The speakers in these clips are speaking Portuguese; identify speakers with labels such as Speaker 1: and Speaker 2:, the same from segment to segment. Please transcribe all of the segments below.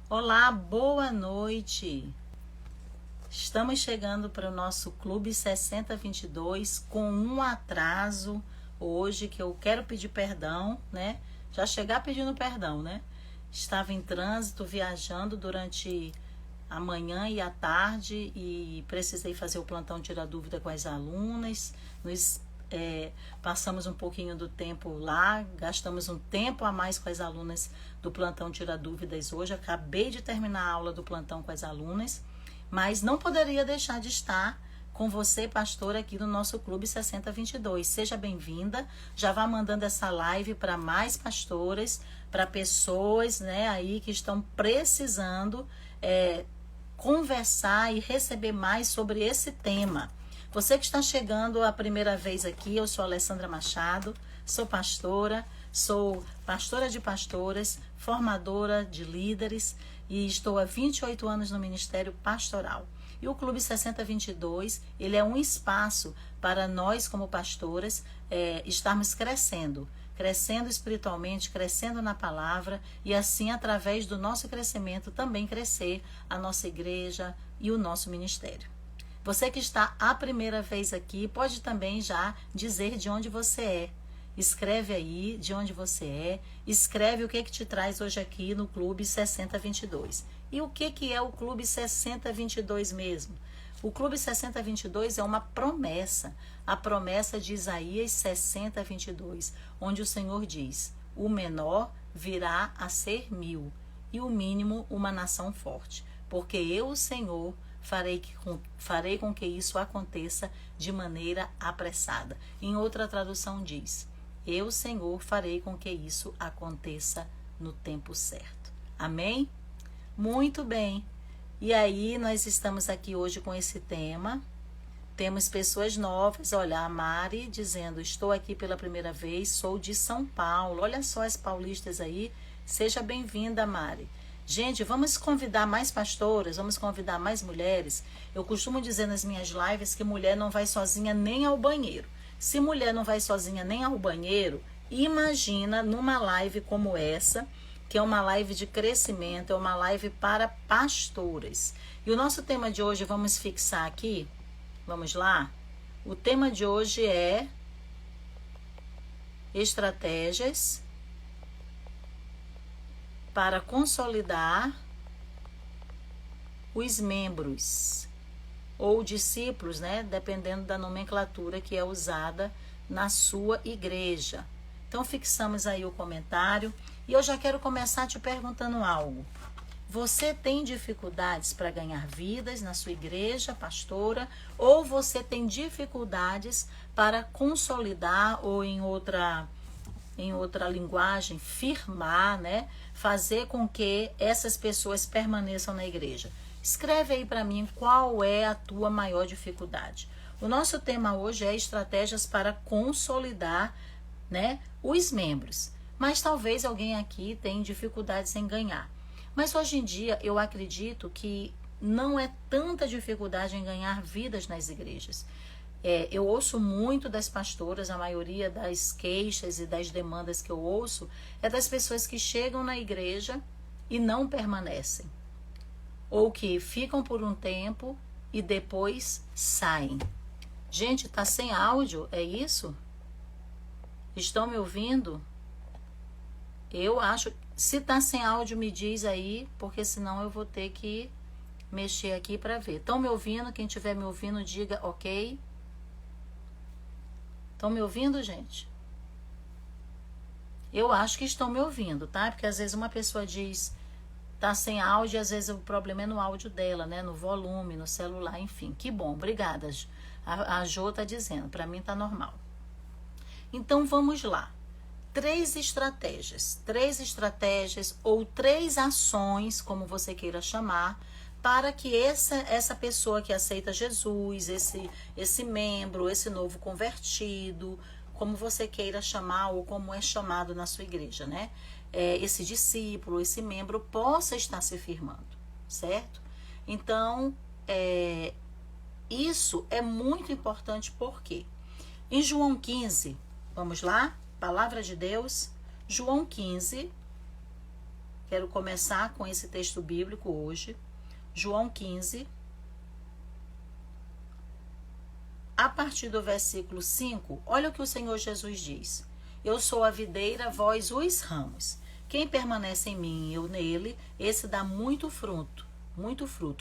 Speaker 1: Olá, boa noite. Estamos chegando para o nosso Clube 6022 com um atraso hoje que eu quero pedir perdão, né? Já chegar pedindo perdão, né? Estava em trânsito, viajando durante a manhã e a tarde e precisei fazer o plantão tirar dúvida com as alunas. Passamos um pouquinho do tempo lá, gastamos um tempo a mais com as alunas do plantão tirar dúvidas hoje. Acabei de terminar a aula do plantão com as alunas, mas não poderia deixar de estar com você, pastora, aqui no nosso Clube 6022. Seja bem-vinda. Já vá mandando essa live para mais pastoras, para pessoas, né, aí que estão precisando conversar e receber mais sobre esse tema. Você que está chegando a primeira vez aqui, eu sou Alessandra Machado, sou pastora de pastoras, formadora de líderes e estou há 28 anos no Ministério Pastoral. E o Clube 6022, ele é um espaço para nós como pastoras estarmos crescendo espiritualmente, crescendo na palavra e assim, através do nosso crescimento, também crescer a nossa igreja e o nosso ministério. Você que está a primeira vez aqui, pode também já dizer de onde você é. Escreve aí de onde você é, escreve o que te traz hoje aqui no Clube 6022. E o que é o Clube 6022 mesmo? O Clube 6022 é uma promessa, a promessa de Isaías 60:22, onde o Senhor diz: o menor virá a ser 1000 e o mínimo uma nação forte, porque eu, o Senhor, farei com que isso aconteça de maneira apressada. Em outra tradução diz: eu, Senhor, farei com que isso aconteça no tempo certo. Amém? Muito bem. E aí, nós estamos aqui hoje com esse tema. Temos pessoas novas. Olha, a Mari dizendo: estou aqui pela primeira vez, sou de São Paulo. Olha só as paulistas aí. Seja bem-vinda, Mari. Gente, vamos convidar mais pastoras, vamos convidar mais mulheres. Eu costumo dizer nas minhas lives que mulher não vai sozinha nem ao banheiro. Se mulher não vai sozinha nem ao banheiro, imagina numa live como essa, que é uma live de crescimento, é uma live para pastoras. E o nosso tema de hoje, vamos fixar aqui, vamos lá? O tema de hoje é estratégias para consolidar os membros ou discípulos, né? Dependendo da nomenclatura que é usada na sua igreja. Então, fixamos aí o comentário e eu já quero começar te perguntando algo. Você tem dificuldades para ganhar vidas na sua igreja, pastora? Ou você tem dificuldades para consolidar ou em outra linguagem, firmar, né? Fazer com que essas pessoas permaneçam na igreja? Escreve aí para mim qual é a tua maior dificuldade. O nosso tema hoje é estratégias para consolidar, né, os membros. Mas talvez alguém aqui tenha dificuldades em ganhar. Mas hoje em dia eu acredito que não é tanta dificuldade em ganhar vidas nas igrejas. Eu ouço muito das pastoras, a maioria das queixas e das demandas que eu ouço é das pessoas que chegam na igreja e não permanecem. Ou que ficam por um tempo e depois saem. Gente, tá sem áudio, é isso? Estão me ouvindo? Eu acho, se tá sem áudio me diz aí, porque senão eu vou ter que mexer aqui para ver. Estão me ouvindo? Quem estiver me ouvindo, diga ok. Estão me ouvindo, gente? Eu acho que estão me ouvindo, tá? Porque às vezes uma pessoa diz tá sem áudio, às vezes o problema é no áudio dela, né? No volume, no celular, enfim. Que bom, obrigada. A Jo tá dizendo, para mim tá normal. Então vamos lá. 3 estratégias ou 3 ações, como você queira chamar, para que essa pessoa que aceita Jesus, esse membro, esse novo convertido, como você queira chamar ou como é chamado na sua igreja, né? Esse discípulo, esse membro possa estar se firmando, certo? Então, isso é muito importante porque em João 15, vamos lá? Palavra de Deus, João 15, Quero começar com esse texto bíblico hoje, João 15, a partir do versículo 5, olha o que o Senhor Jesus diz. Eu sou a videira, vós os ramos. Quem permanece em mim e eu nele, esse dá muito fruto,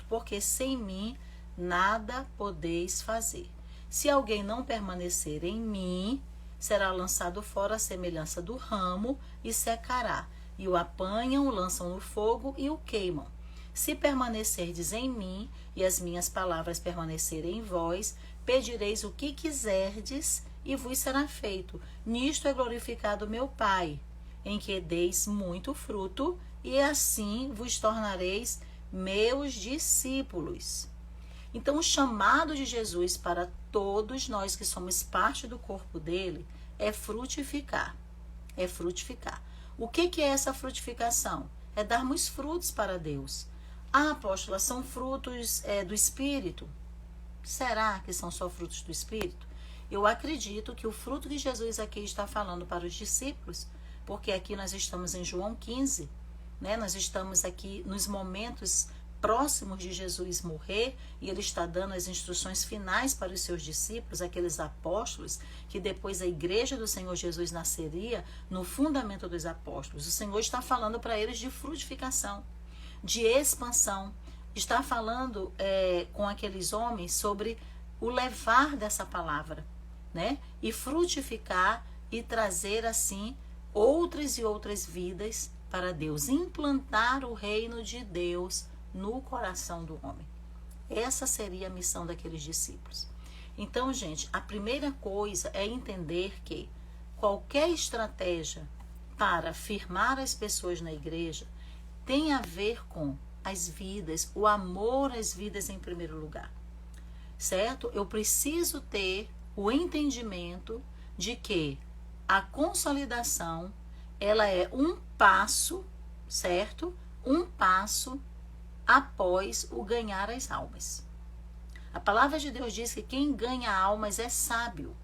Speaker 1: porque sem mim nada podeis fazer. Se alguém não permanecer em mim, será lançado fora à semelhança do ramo e secará. E o apanham, o lançam no fogo e o queimam. Se permanecerdes em mim e as minhas palavras permanecerem em vós, pedireis o que quiserdes e vos será feito. Nisto é glorificado meu Pai, em que deis muito fruto, e assim vos tornareis meus discípulos. Então, o chamado de Jesus para todos nós que somos parte do corpo dele é frutificar. É frutificar. O que é essa frutificação? É darmos frutos para Deus. Ah, apóstola, são frutos do Espírito? Será que são só frutos do Espírito? Eu acredito que o fruto que Jesus aqui está falando para os discípulos, porque aqui nós estamos em João 15, né? Nós estamos aqui nos momentos próximos de Jesus morrer, e ele está dando as instruções finais para os seus discípulos, aqueles apóstolos, que depois a igreja do Senhor Jesus nasceria no fundamento dos apóstolos. O Senhor está falando para eles de frutificação, de expansão, está falando com aqueles homens sobre o levar dessa palavra, né? E frutificar e trazer assim outras e outras vidas para Deus, implantar o reino de Deus no coração do homem. Essa seria a missão daqueles discípulos. Então, gente, a primeira coisa é entender que qualquer estratégia para firmar as pessoas na igreja tem a ver com as vidas, o amor às vidas em primeiro lugar. Certo? Eu preciso ter o entendimento de que a consolidação, ela é um passo, certo? Um passo após o ganhar as almas. A palavra de Deus diz que quem ganha almas é sábio.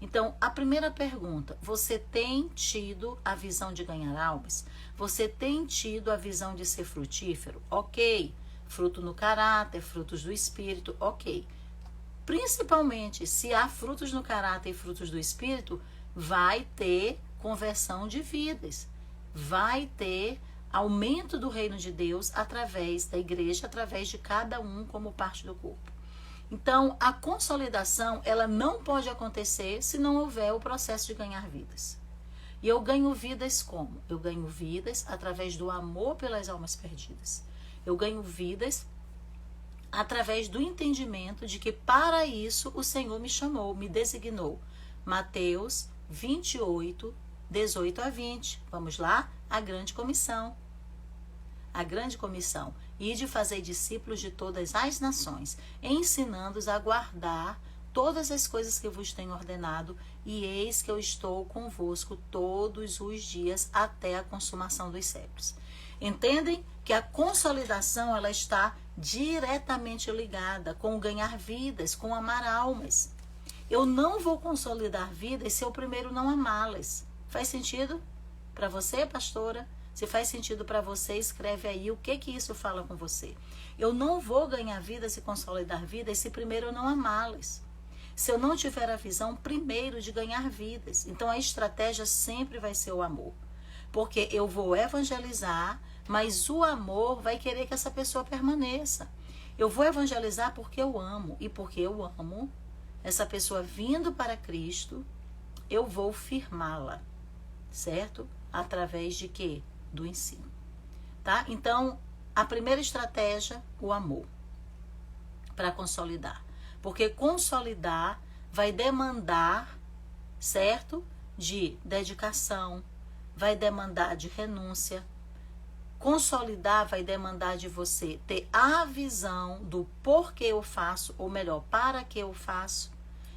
Speaker 1: Então, a primeira pergunta, você tem tido a visão de ganhar almas? Você tem tido a visão de ser frutífero? Ok. Fruto no caráter, frutos do Espírito, ok. Principalmente, se há frutos no caráter e frutos do Espírito, vai ter conversão de vidas. Vai ter aumento do reino de Deus através da igreja, através de cada um como parte do corpo. Então, a consolidação, ela não pode acontecer se não houver o processo de ganhar vidas. E eu ganho vidas como? Eu ganho vidas através do amor pelas almas perdidas. Eu ganho vidas através do entendimento de que para isso o Senhor me chamou, me designou. Mateus 28, 18 a 20. Vamos lá? A grande comissão. A grande comissão. E de fazer discípulos de todas as nações, ensinando-os a guardar todas as coisas que vos tenho ordenado, e eis que eu estou convosco todos os dias até a consumação dos séculos. Entendem que a consolidação, ela está diretamente ligada com o ganhar vidas, com amar almas. Eu não vou consolidar vidas se eu primeiro não amá-las. Faz sentido para você, pastora? Se faz sentido para você, escreve aí o que isso fala com você. Eu não vou ganhar vidas e consolidar vidas se primeiro eu não amá-las. Se eu não tiver a visão primeiro de ganhar vidas. Então a estratégia sempre vai ser o amor. Porque eu vou evangelizar, mas o amor vai querer que essa pessoa permaneça. Eu vou evangelizar porque eu amo. E porque eu amo essa pessoa vindo para Cristo, eu vou firmá-la. Certo? Através de quê? Do ensino, tá? Então, a primeira estratégia, o amor, para consolidar, porque consolidar vai demandar, certo? De dedicação, vai demandar de renúncia. Consolidar vai demandar de você ter a visão do porquê eu faço, ou melhor, para que eu faço.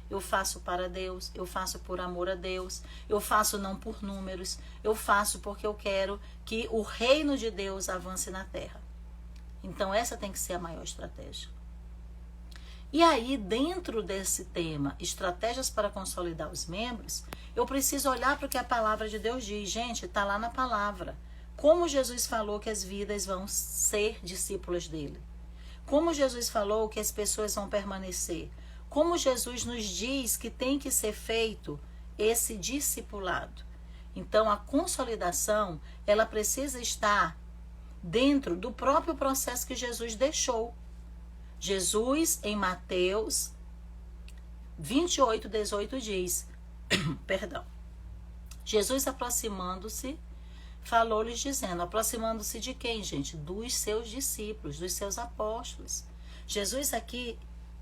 Speaker 1: Eu faço para Deus, eu faço por amor a Deus, eu faço não por números, eu faço porque eu quero que o reino de Deus avance na terra. Então essa tem que ser a maior estratégia. E aí, dentro desse tema, estratégias para consolidar os membros, eu preciso olhar para o que a palavra de Deus diz. Gente, está lá na palavra. Como Jesus falou que as vidas vão ser discípulas dele. Como Jesus falou que as pessoas vão permanecer. Como Jesus nos diz que tem que ser feito esse discipulado. Então, a consolidação, ela precisa estar dentro do próprio processo que Jesus deixou. Jesus, em Mateus 28, 18, diz, perdão, Jesus aproximando-se, falou-lhes dizendo, aproximando-se de quem, gente? Dos seus discípulos, dos seus apóstolos. Jesus aqui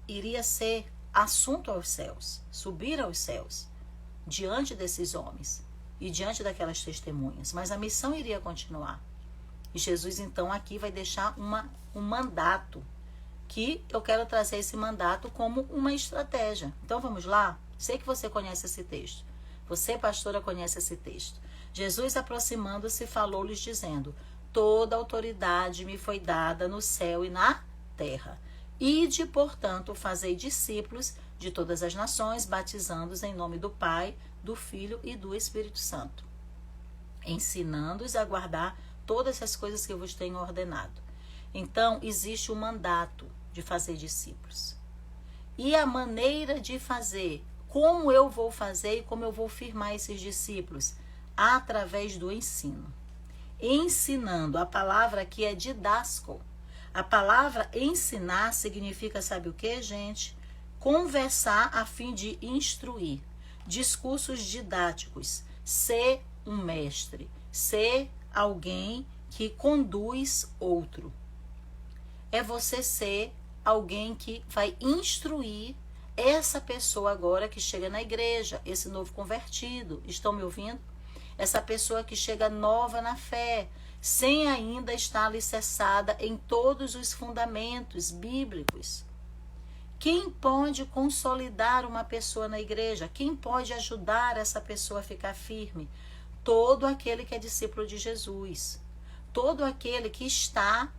Speaker 1: iria ser assunto aos céus, subir aos céus, diante desses homens e diante daquelas testemunhas. Mas a missão iria continuar. E Jesus, então, aqui vai deixar um mandato, que eu quero trazer esse mandato como uma estratégia. Então, vamos lá? Sei que você conhece esse texto. Você, pastora, conhece esse texto. Jesus, aproximando-se, falou-lhes dizendo, toda autoridade me foi dada no céu e na terra. Ide, portanto, fazei discípulos de todas as nações, batizando-os em nome do Pai, do Filho e do Espírito Santo, ensinando-os a guardar todas as coisas que eu vos tenho ordenado. Então, existe o mandato de fazer discípulos. E a maneira de fazer, como eu vou fazer e como eu vou firmar esses discípulos? Através do ensino. Ensinando, a palavra aqui é didasco. A palavra ensinar significa, sabe o que, gente? Conversar a fim de instruir. Discursos didáticos. Ser um mestre. Ser alguém que conduz outro. É você ser alguém que vai instruir essa pessoa agora que chega na igreja, esse novo convertido. Estão me ouvindo? Essa pessoa que chega nova na fé, sem ainda estar alicerçada em todos os fundamentos bíblicos. Quem pode consolidar uma pessoa na igreja? Quem pode ajudar essa pessoa a ficar firme? Todo aquele que é discípulo de Jesus. Todo aquele que está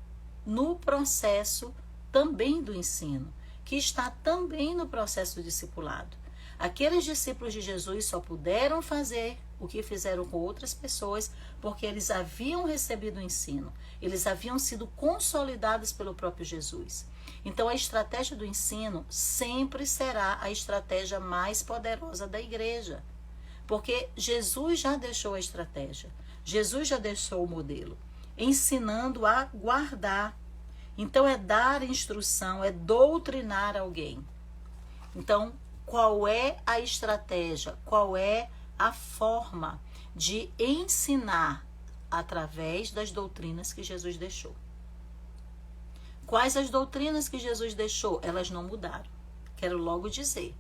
Speaker 1: no processo também do ensino, que está também no processo do discipulado. Aqueles discípulos de Jesus só puderam fazer o que fizeram com outras pessoas porque eles haviam recebido o ensino, eles haviam sido consolidados pelo próprio Jesus. Então a estratégia do ensino sempre será a estratégia mais poderosa da igreja, porque Jesus já deixou a estratégia, Jesus já deixou o modelo, ensinando a guardar. Então é dar instrução, é doutrinar alguém. Então, qual é a estratégia? Qual é a forma de ensinar através das doutrinas que Jesus deixou? Quais as doutrinas que Jesus deixou? Elas não mudaram. Quero logo dizer.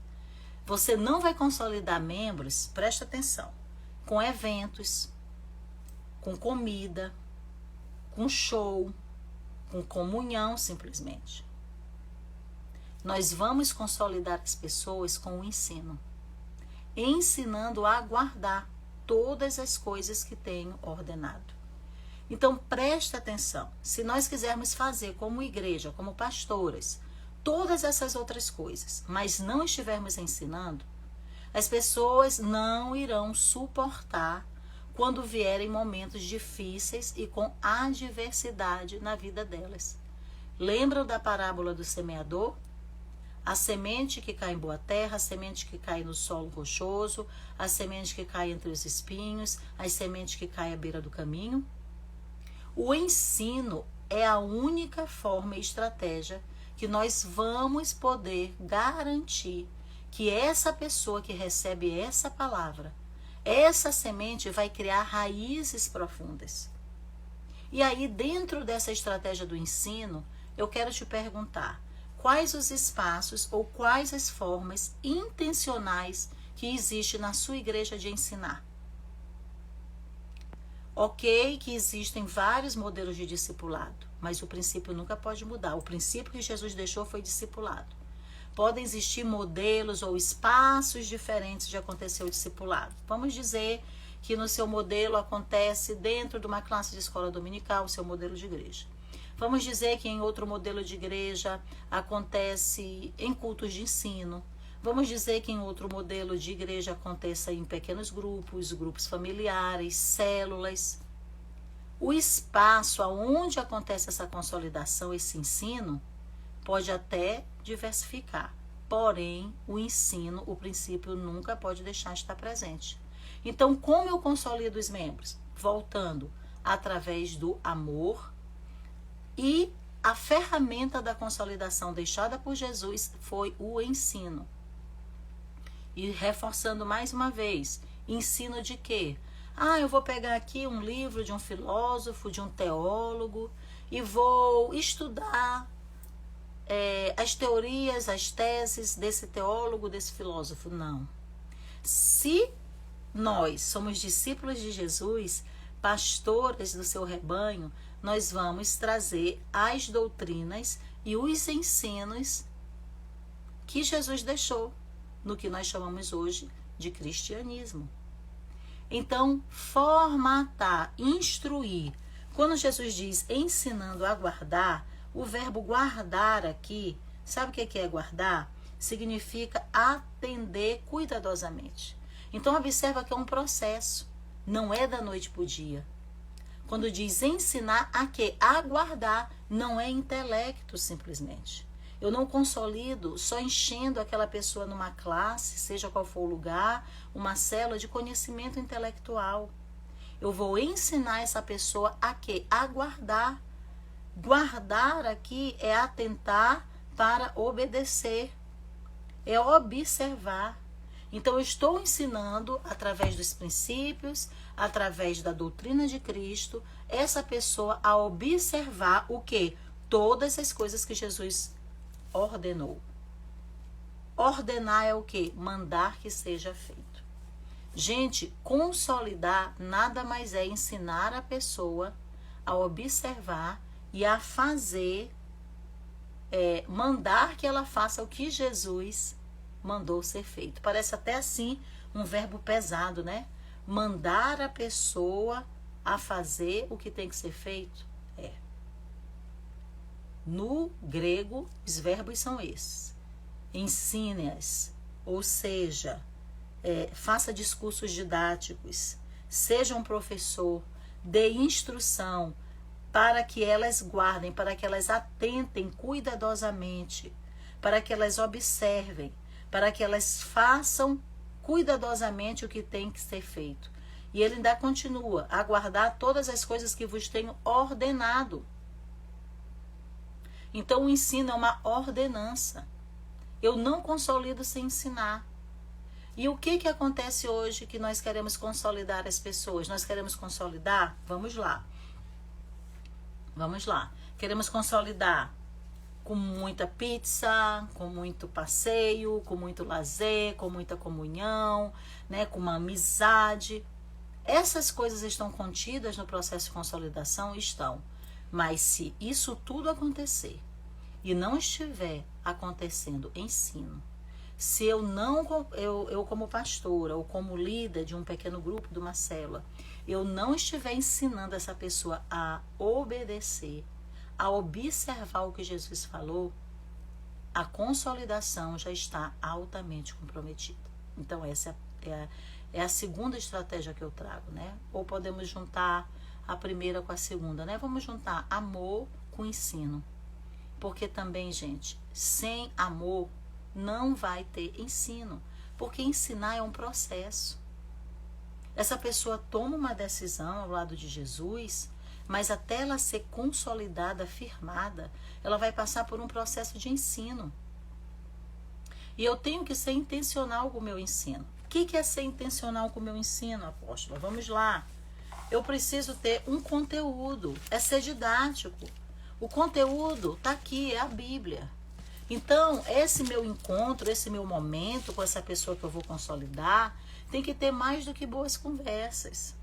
Speaker 1: Você não vai consolidar membros, presta atenção, com eventos, com comida, com show, com comunhão, simplesmente. Nós vamos consolidar as pessoas com o ensino, ensinando a guardar todas as coisas que tenho ordenado. Então, presta atenção. Se nós quisermos fazer como igreja, como pastoras, todas essas outras coisas, mas não estivermos ensinando, as pessoas não irão suportar quando vierem momentos difíceis e com adversidade na vida delas. Lembram da parábola do semeador? A semente que cai em boa terra, a semente que cai no solo rochoso, a semente que cai entre os espinhos, a semente que cai à beira do caminho. O ensino é a única forma e estratégia que nós vamos poder garantir que essa pessoa que recebe essa palavra, essa semente vai criar raízes profundas. E aí, dentro dessa estratégia do ensino, eu quero te perguntar, quais os espaços ou quais as formas intencionais que existem na sua igreja de ensinar? Ok, que existem vários modelos de discipulado, mas o princípio nunca pode mudar. O princípio que Jesus deixou foi discipulado. Podem existir modelos ou espaços diferentes de acontecer o discipulado. Vamos dizer que no seu modelo acontece dentro de uma classe de escola dominical, o seu modelo de igreja. Vamos dizer que em outro modelo de igreja acontece em cultos de ensino. Vamos dizer que em outro modelo de igreja aconteça em pequenos grupos, grupos familiares, células. O espaço aonde acontece essa consolidação, esse ensino, pode até diversificar. Porém, o ensino, o princípio, nunca pode deixar de estar presente. Então, como eu consolido os membros? Voltando através do amor, e a ferramenta da consolidação deixada por Jesus foi o ensino. E reforçando mais uma vez, ensino de quê? Eu vou pegar aqui um livro de um filósofo, de um teólogo, e vou estudar as teorias, as teses desse teólogo, desse filósofo. Não. Se nós somos discípulos de Jesus, pastores do seu rebanho, nós vamos trazer as doutrinas e os ensinos que Jesus deixou no que nós chamamos hoje de cristianismo. Então, formatar, instruir. Quando Jesus diz ensinando a guardar, o verbo guardar aqui, sabe o que é guardar? Significa atender cuidadosamente. Então, observa que é um processo, não é da noite para o dia. Quando diz ensinar a quê? A guardar, não é intelecto simplesmente. Eu não consolido só enchendo aquela pessoa numa classe, seja qual for o lugar, uma célula de conhecimento intelectual. Eu vou ensinar essa pessoa a quê? A guardar. Guardar aqui é atentar para obedecer, é observar. Então, eu estou ensinando, através dos princípios, através da doutrina de Cristo, essa pessoa a observar o quê? Todas as coisas que Jesus ordenou. Ordenar é o quê? Mandar que seja feito. Gente, consolidar nada mais é ensinar a pessoa a observar e a fazer, mandar que ela faça o que Jesus mandou ser feito. Parece até assim um verbo pesado, né? Mandar a pessoa a fazer o que tem que ser feito. No grego, os verbos são esses. Ensine-as, ou seja, faça discursos didáticos, seja um professor, dê instrução para que elas guardem, para que elas atentem cuidadosamente, para que elas observem, para que elas façam cuidadosamente o que tem que ser feito. E ele ainda continua, a guardar todas as coisas que vos tenho ordenado. Então, o ensino é uma ordenança. Eu não consolido sem ensinar. E o que acontece hoje que nós queremos consolidar as pessoas? Nós queremos consolidar? Vamos lá. Vamos lá. Queremos consolidar com muita pizza, com muito passeio, com muito lazer, com muita comunhão, né, com uma amizade. Essas coisas estão contidas no processo de consolidação? Estão. Mas se isso tudo acontecer e não estiver acontecendo ensino, se eu como pastora ou como líder de um pequeno grupo, de uma célula, eu não estiver ensinando essa pessoa a obedecer, a observar o que Jesus falou, a consolidação já está altamente comprometida. Então, essa é a segunda estratégia que eu trago, né? Ou podemos juntar a primeira com a segunda, né? Vamos juntar amor com ensino. Porque também, gente, sem amor não vai ter ensino. Porque ensinar é um processo. Essa pessoa toma uma decisão ao lado de Jesus, mas até ela ser consolidada, firmada, ela vai passar por um processo de ensino. E eu tenho que ser intencional com o meu ensino. O que é ser intencional com o meu ensino, apóstola? Vamos lá. Eu preciso ter um conteúdo, é ser didático. O conteúdo está aqui, é a Bíblia. Então, esse meu encontro, esse meu momento com essa pessoa que eu vou consolidar, tem que ter mais do que boas conversas.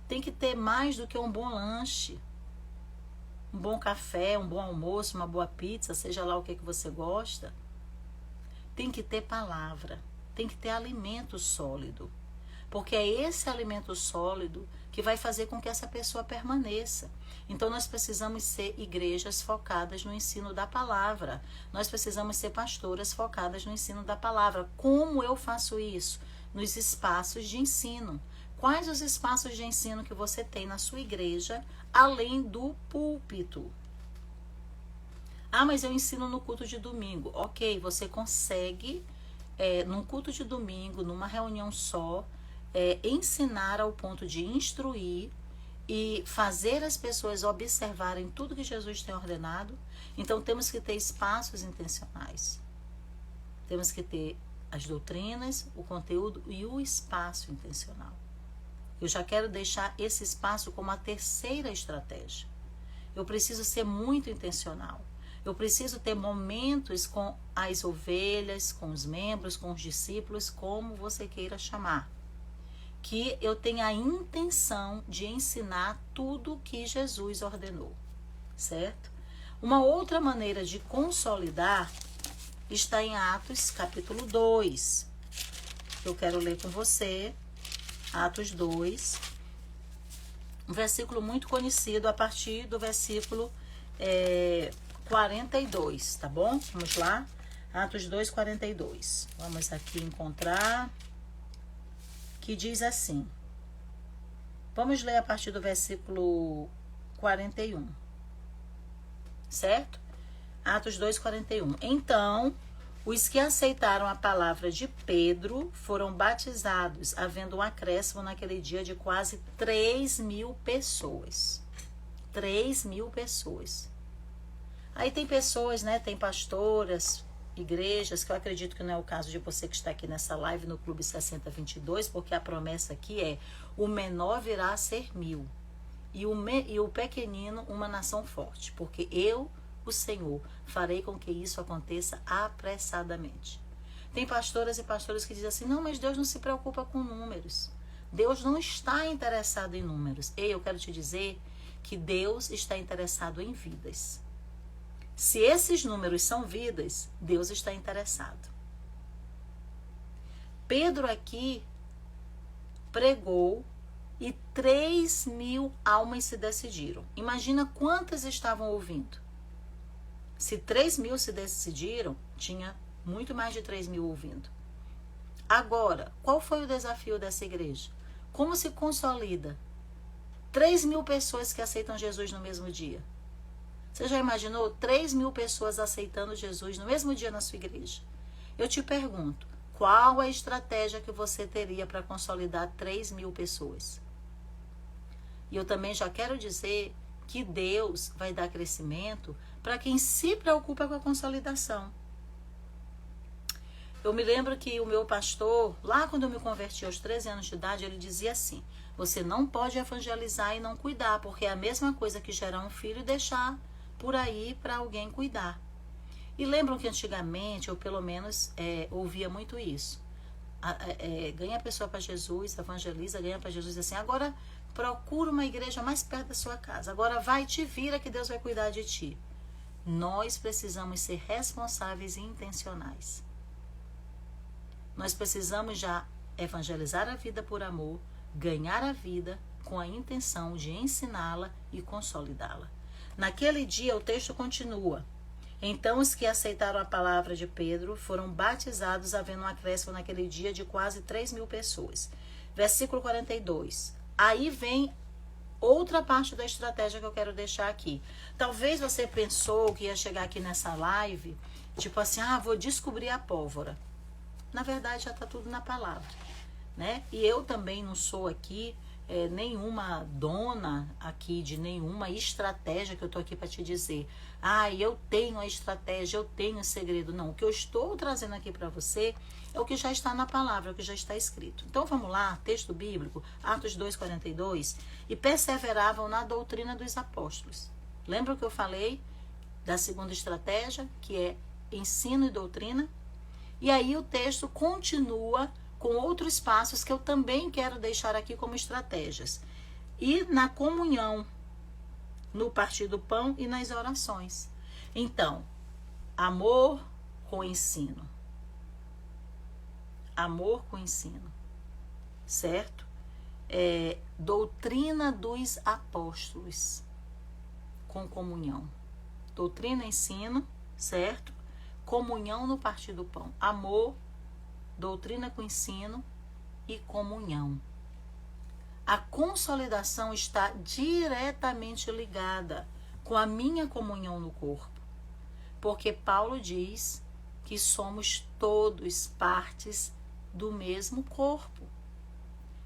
Speaker 1: Tem que ter mais do que um bom lanche, um bom café, um bom almoço, uma boa pizza, seja lá o que você gosta. Tem que ter palavra, tem que ter alimento sólido. Porque é esse alimento sólido que vai fazer com que essa pessoa permaneça. Então, nós precisamos ser igrejas focadas no ensino da palavra. Nós precisamos ser pastoras focadas no ensino da palavra. Como eu faço isso? Nos espaços de ensino. Quais os espaços de ensino que você tem na sua igreja, além do púlpito? Ah, mas eu ensino no culto de domingo. Ok, você consegue, num culto de domingo, numa reunião só, ensinar ao ponto de instruir e fazer as pessoas observarem tudo que Jesus tem ordenado. Então, temos que ter espaços intencionais. Temos que ter as doutrinas, o conteúdo e o espaço intencional. Eu já quero deixar esse espaço como a terceira estratégia. Eu preciso ser muito intencional. Eu preciso ter momentos com as ovelhas, com os membros, com os discípulos, como você queira chamar. Que eu tenha a intenção de ensinar tudo que Jesus ordenou, certo? Uma outra maneira de consolidar está em Atos capítulo 2. Eu quero ler com você, Atos 2, um versículo muito conhecido a partir do versículo 42, tá bom? Vamos lá, Atos 2, 42. Vamos aqui encontrar, que diz assim. Vamos ler a partir do versículo 41, certo? Atos 2, 41. Então, os que aceitaram a palavra de Pedro foram batizados, havendo um acréscimo naquele dia de quase 3.000 pessoas. 3.000 pessoas. Aí tem pessoas, né? Tem pastoras, igrejas, que eu acredito que não é o caso de você que está aqui nessa live no Clube 6022, porque a promessa aqui é: o menor virá a ser 1.000 e o pequenino uma nação forte, porque eu, o Senhor, farei com que isso aconteça apressadamente. Tem pastoras e pastores que dizem assim: não, mas Deus não se preocupa com números. Deus não está interessado em números. E eu quero te dizer que Deus está interessado em vidas. Se esses números são vidas, Deus está interessado. Pedro aqui pregou e 3.000 almas se decidiram. Imagina quantas estavam ouvindo. Se 3.000 se decidiram, tinha muito mais de 3.000 ouvindo. Agora, qual foi o desafio dessa igreja? Como se consolida 3.000 pessoas que aceitam Jesus no mesmo dia? Você já imaginou 3.000 pessoas aceitando Jesus no mesmo dia na sua igreja? Eu te pergunto, qual a estratégia que você teria para consolidar 3.000 pessoas? E eu também já quero dizer que Deus vai dar crescimento para quem se preocupa com a consolidação. Eu me lembro que o meu pastor, lá quando eu me converti aos 13 anos de idade, ele dizia assim: você não pode evangelizar e não cuidar, porque é a mesma coisa que gerar um filho e deixar por aí para alguém cuidar. E lembram que antigamente, eu pelo menos ouvia muito isso. Ganha a pessoa para Jesus, evangeliza, ganha para Jesus, assim, agora procura uma igreja mais perto da sua casa. Agora vai, te vira que Deus vai cuidar de ti. Nós precisamos ser responsáveis e intencionais. Nós precisamos já evangelizar a vida por amor, ganhar a vida com a intenção de ensiná-la e consolidá-la. Naquele dia o texto continua. Então os que aceitaram a palavra de Pedro foram batizados, havendo um acréscimo naquele dia de quase 3.000 pessoas. Versículo 42. Aí vem outra parte da estratégia que eu quero deixar aqui. Talvez você pensou que ia chegar aqui nessa live, tipo assim, vou descobrir a pólvora. Na verdade, já está tudo na palavra, né? E eu também não sou aqui nenhuma dona aqui de nenhuma estratégia que eu estou aqui para te dizer. Eu tenho a estratégia, eu tenho o segredo. Não, o que eu estou trazendo aqui para você é o que já está na palavra, é o que já está escrito. Então vamos lá, texto bíblico, Atos 2,42. E perseveravam na doutrina dos apóstolos. Lembra o que eu falei da segunda estratégia, que é ensino e doutrina? E aí o texto continua com outros passos que eu também quero deixar aqui como estratégias. E na comunhão, no partir do pão e nas orações. Então, amor com ensino. Amor com ensino. Certo? Doutrina dos apóstolos. Com comunhão. Doutrina, ensino, certo? Comunhão no partir do pão. Amor, doutrina com ensino e comunhão. A consolidação está diretamente ligada com a minha comunhão no corpo. Porque Paulo diz que somos todos partes do mesmo corpo.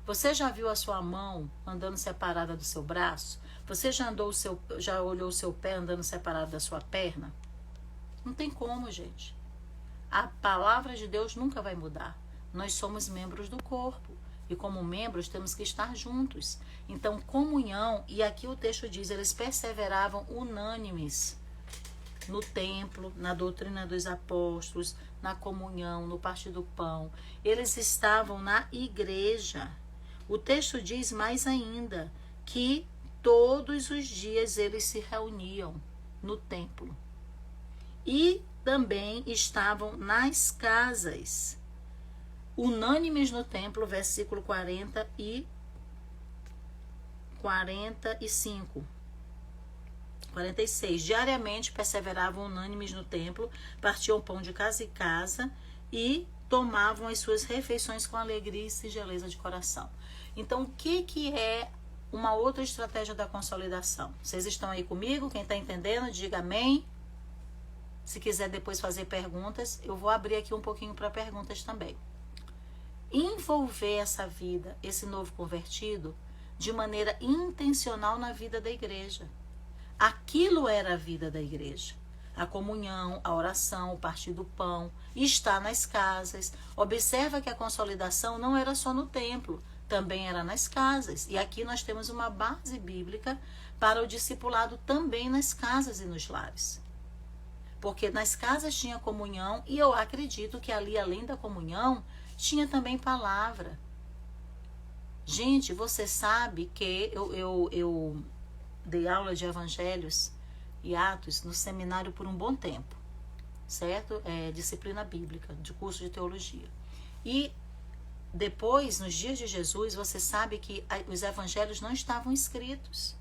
Speaker 1: Você já viu a sua mão andando separada do seu braço? Você já olhou o seu pé andando separado da sua perna? Não tem como, gente. A palavra de Deus nunca vai mudar. Nós somos membros do corpo. E como membros temos que estar juntos. Então, comunhão, e aqui o texto diz, eles perseveravam unânimes no templo, na doutrina dos apóstolos, na comunhão, no partir do pão. Eles estavam na igreja. O texto diz mais ainda que todos os dias eles se reuniam no templo. E também estavam nas casas, unânimes no templo, versículo 40 e 45. 46. Diariamente perseveravam unânimes no templo, partiam pão de casa em casa e tomavam as suas refeições com alegria e singeleza de coração. Então, o que é uma outra estratégia da consolidação? Vocês estão aí comigo? Quem está entendendo, diga amém. Se quiser depois fazer perguntas, eu vou abrir aqui um pouquinho para perguntas também. Envolver essa vida, esse novo convertido, de maneira intencional na vida da igreja. Aquilo era a vida da igreja. A comunhão, a oração, o partir do pão, estar nas casas. Observa que a consolidação não era só no templo, também era nas casas. E aqui nós temos uma base bíblica para o discipulado também nas casas e nos lares. Porque nas casas tinha comunhão e eu acredito que ali, além da comunhão, tinha também palavra. Gente, você sabe que eu dei aula de evangelhos e atos no seminário por um bom tempo, certo? Disciplina bíblica, de curso de teologia. E depois, nos dias de Jesus, você sabe que os evangelhos não estavam escritos.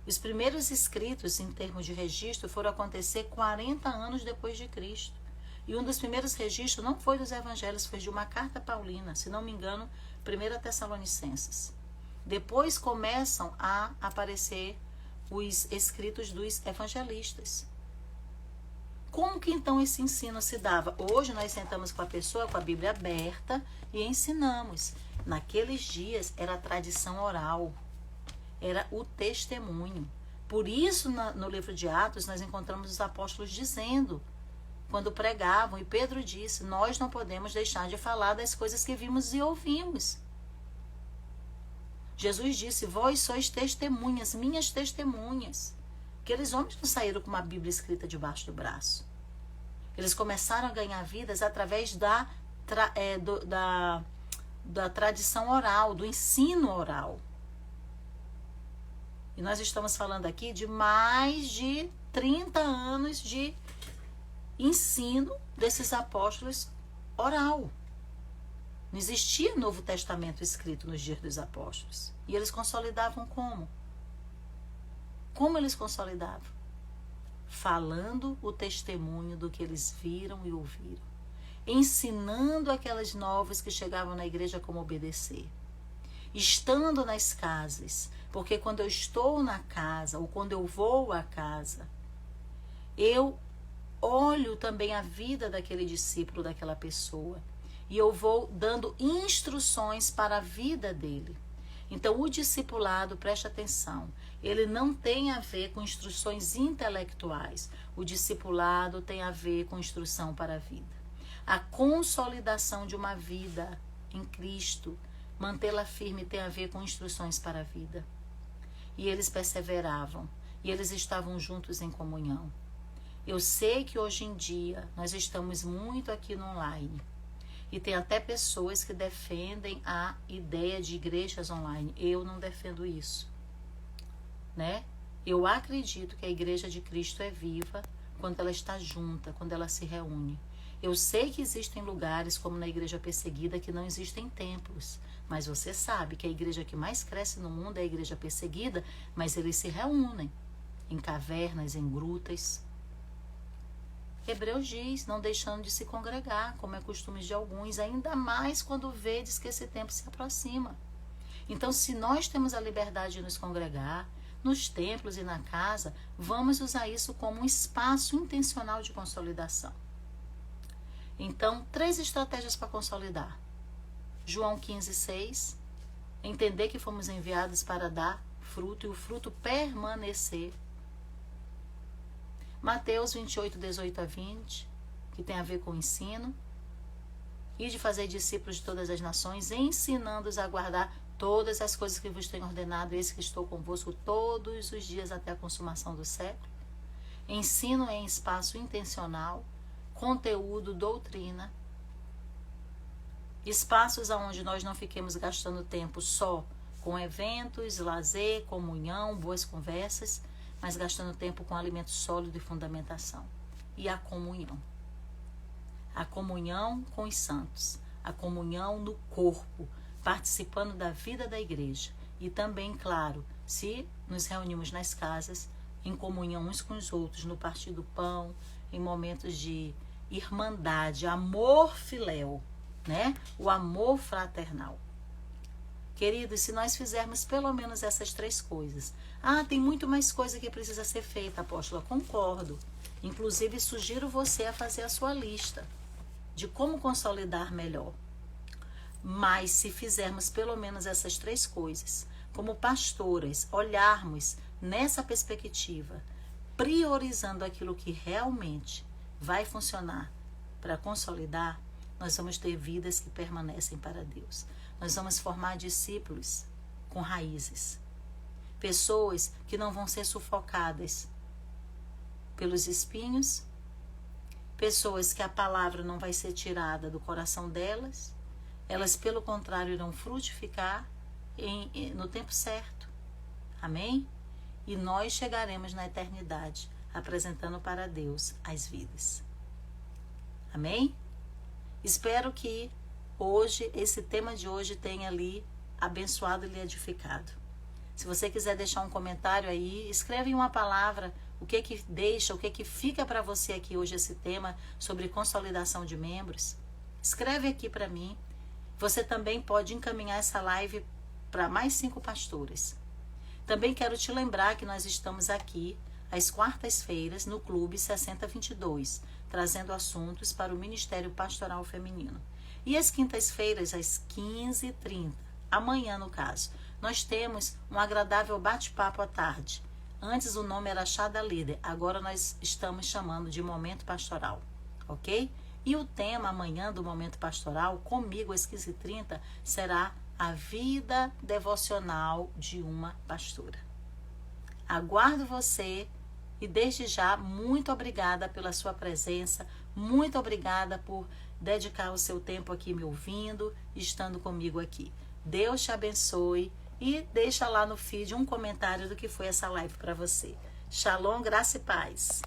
Speaker 1: Os primeiros escritos em termos de registro foram acontecer 40 anos depois de Cristo. E um dos primeiros registros não foi dos evangelhos, foi de uma carta paulina, se não me engano, 1 Tessalonicenses. Depois começam a aparecer os escritos dos evangelistas. Como que então esse ensino se dava? Hoje nós sentamos com a pessoa com a Bíblia aberta e ensinamos. Naqueles dias era a tradição oral, era o testemunho. Por isso no livro de Atos nós encontramos os apóstolos dizendo, quando pregavam, e Pedro disse, nós não podemos deixar de falar das coisas que vimos e ouvimos. Jesus disse, vós sois testemunhas, minhas testemunhas. Aqueles homens não saíram com uma Bíblia escrita debaixo do braço. Eles começaram a ganhar vidas através da tradição oral, do ensino oral. E nós estamos falando aqui de mais de 30 anos de ensino desses apóstolos oral. Não existia Novo Testamento escrito nos dias dos apóstolos. E eles consolidavam como? Como eles consolidavam? Falando o testemunho do que eles viram e ouviram. Ensinando aquelas novas que chegavam na igreja como obedecer. Estando nas casas. Porque quando eu estou na casa, ou quando eu vou à casa, eu olho também a vida daquele discípulo, daquela pessoa. E eu vou dando instruções para a vida dele. Então, o discipulado, preste atenção, ele não tem a ver com instruções intelectuais. O discipulado tem a ver com instrução para a vida. A consolidação de uma vida em Cristo, mantê-la firme, tem a ver com instruções para a vida. E eles perseveravam, e eles estavam juntos em comunhão. Eu sei que hoje em dia nós estamos muito aqui no online. E tem até pessoas que defendem a ideia de igrejas online. Eu não defendo isso, né? Eu acredito que a igreja de Cristo é viva quando ela está junta, quando ela se reúne. Eu sei que existem lugares, como na igreja perseguida, que não existem templos. Mas você sabe que a igreja que mais cresce no mundo é a igreja perseguida, mas eles se reúnem em cavernas, em grutas. Hebreus diz, não deixando de se congregar, como é costume de alguns, ainda mais quando vedes que esse tempo se aproxima. Então, se nós temos a liberdade de nos congregar, nos templos e na casa, vamos usar isso como um espaço intencional de consolidação. Então, 3 estratégias para consolidar. João 15:6, entender que fomos enviados para dar fruto e o fruto permanecer. Mateus 28:18-20, que tem a ver com o ensino. E de fazer discípulos de todas as nações, ensinando-os a guardar todas as coisas que vos tenho ordenado, eis que estou convosco todos os dias até a consumação do século. Ensino em espaço intencional, conteúdo, doutrina. Espaços onde nós não fiquemos gastando tempo só com eventos, lazer, comunhão, boas conversas, mas gastando tempo com alimento sólido e fundamentação. E a comunhão. A comunhão com os santos. A comunhão no corpo, participando da vida da igreja. E também, claro, se nos reunimos nas casas, em comunhão uns com os outros, no partir do pão, em momentos de irmandade, amor filéu, né? O amor fraternal. Queridos, se nós fizermos pelo menos essas 3 coisas. Tem muito mais coisa que precisa ser feita, apóstola. Concordo. Inclusive, sugiro você a fazer a sua lista de como consolidar melhor. Mas se fizermos pelo menos essas 3 coisas, como pastoras, olharmos nessa perspectiva, priorizando aquilo que realmente vai funcionar para consolidar, nós vamos ter vidas que permanecem para Deus. Nós vamos formar discípulos com raízes. Pessoas que não vão ser sufocadas pelos espinhos. Pessoas que a palavra não vai ser tirada do coração delas. Elas, pelo contrário, irão frutificar no tempo certo. Amém? E nós chegaremos na eternidade apresentando para Deus as vidas. Amém? Espero que hoje, esse tema de hoje tenha lhe abençoado e lhe edificado. Se você quiser deixar um comentário aí, escreve uma palavra, o que fica para você aqui hoje esse tema sobre consolidação de membros. Escreve aqui para mim. Você também pode encaminhar essa live para mais 5 pastores. Também quero te lembrar que nós estamos aqui às quartas-feiras no Clube 6022, trazendo assuntos para o Ministério Pastoral Feminino. E às quintas-feiras, às 15h30, amanhã no caso, nós temos um agradável bate-papo à tarde. Antes o nome era Chá da Líder, agora nós estamos chamando de Momento Pastoral, ok? E o tema amanhã do Momento Pastoral, comigo às 15h30, será a vida devocional de uma pastora. Aguardo você e desde já, muito obrigada pela sua presença, muito obrigada por dedicar o seu tempo aqui me ouvindo, estando comigo aqui. Deus te abençoe e deixa lá no feed um comentário do que foi essa live para você. Shalom, graça e paz.